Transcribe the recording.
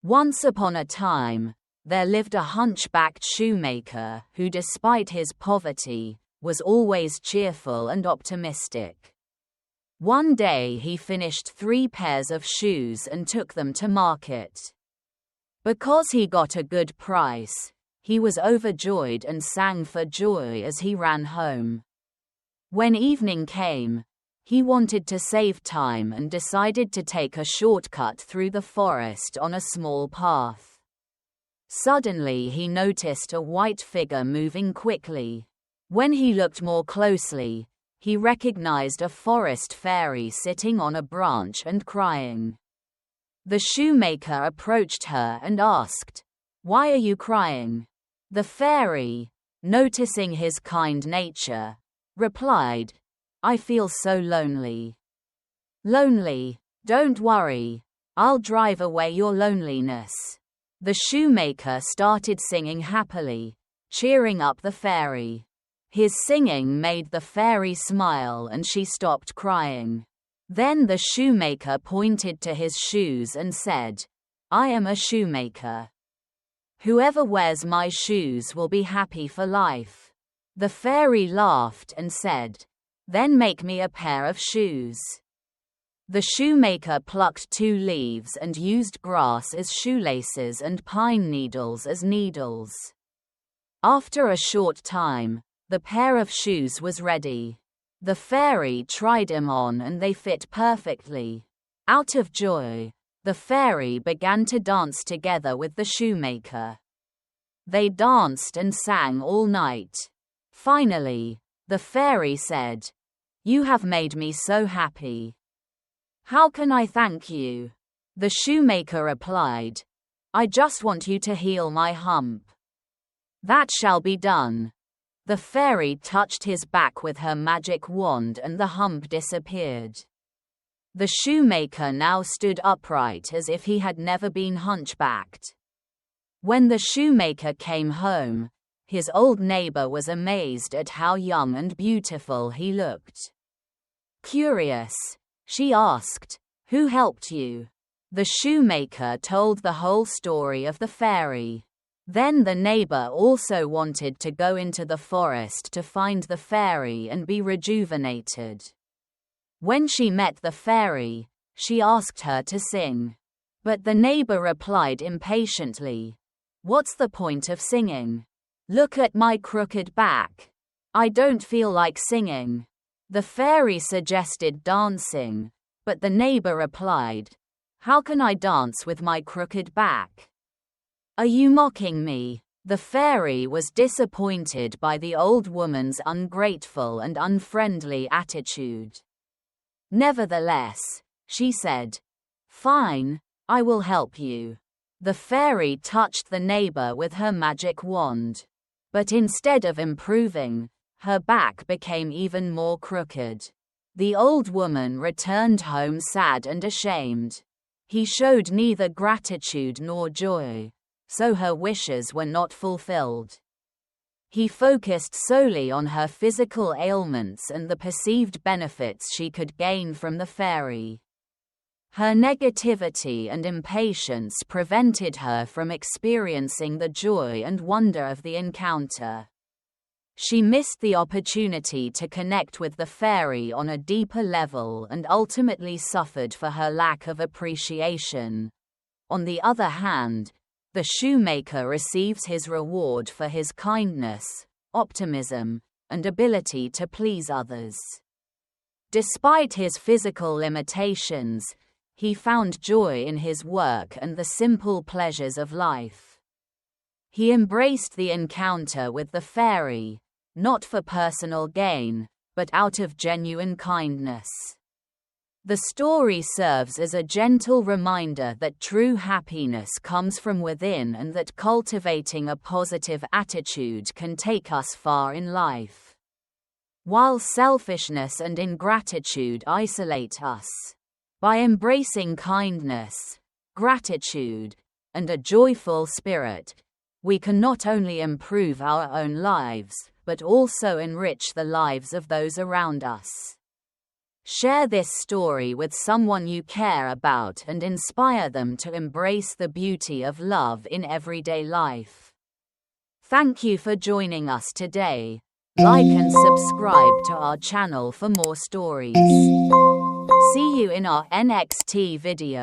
Once upon a time, there lived a hunchbacked shoemaker who, despite his poverty, was always cheerful and optimistic. One day he finished 3 pairs of shoes and took them to market. Because he got a good price, he was overjoyed and sang for joy as he ran home. When evening came, he wanted to save time and decided to take a shortcut through the forest on a small path. Suddenly he noticed a white figure moving quickly. When he looked more closely, he recognized a forest fairy sitting on a branch and crying. The shoemaker approached her and asked, "Why are you crying?" The fairy, noticing his kind nature, replied, "I feel so lonely." "Lonely? Don't worry. I'll drive away your loneliness." The shoemaker started singing happily, cheering up the fairy. His singing made the fairy smile and she stopped crying. Then the shoemaker pointed to his shoes and said, "I am a shoemaker. Whoever wears my shoes will be happy for life." The fairy laughed and said, "Then make me a pair of shoes." The shoemaker plucked 2 leaves and used grass as shoelaces and pine needles as needles. After a short time, the pair of shoes was ready. The fairy tried them on and they fit perfectly. Out of joy, the fairy began to dance together with the shoemaker. They danced and sang all night. Finally, the fairy said, "You have made me so happy. How can I thank you?" The shoemaker replied, "I just want you to heal my hump." "That shall be done." The fairy touched his back with her magic wand and the hump disappeared. The shoemaker now stood upright as if he had never been hunchbacked. When the shoemaker came home, his old neighbor was amazed at how young and beautiful he looked. Curious, she asked, "Who helped you?" The shoemaker told the whole story of the fairy. Then the neighbor also wanted to go into the forest to find the fairy and be rejuvenated. When she met the fairy, she asked her to sing. But the neighbor replied impatiently, "What's the point of singing? Look at my crooked back. I don't feel like singing." The fairy suggested dancing, but the neighbor replied, "How can I dance with my crooked back? Are you mocking me?" The fairy was disappointed by the old woman's ungrateful and unfriendly attitude. Nevertheless, she said, "Fine, I will help you." The fairy touched the neighbor with her magic wand. But instead of improving, her back became even more crooked. The old woman returned home sad and ashamed. He showed neither gratitude nor joy, so her wishes were not fulfilled. He focused solely on her physical ailments and the perceived benefits she could gain from the fairy. Her negativity and impatience prevented her from experiencing the joy and wonder of the encounter. She missed the opportunity to connect with the fairy on a deeper level and ultimately suffered for her lack of appreciation. On the other hand, the shoemaker receives his reward for his kindness, optimism, and ability to please others. Despite his physical limitations, he found joy in his work and the simple pleasures of life. He embraced the encounter with the fairy, not for personal gain, but out of genuine kindness. The story serves as a gentle reminder that true happiness comes from within and that cultivating a positive attitude can take us far in life. While selfishness and ingratitude isolate us, by embracing kindness, gratitude, and a joyful spirit, we can not only improve our own lives, but also enrich the lives of those around us. Share this story with someone you care about and inspire them to embrace the beauty of love in everyday life. Thank you for joining us today. Like and subscribe to our channel for more stories. See you in our next video.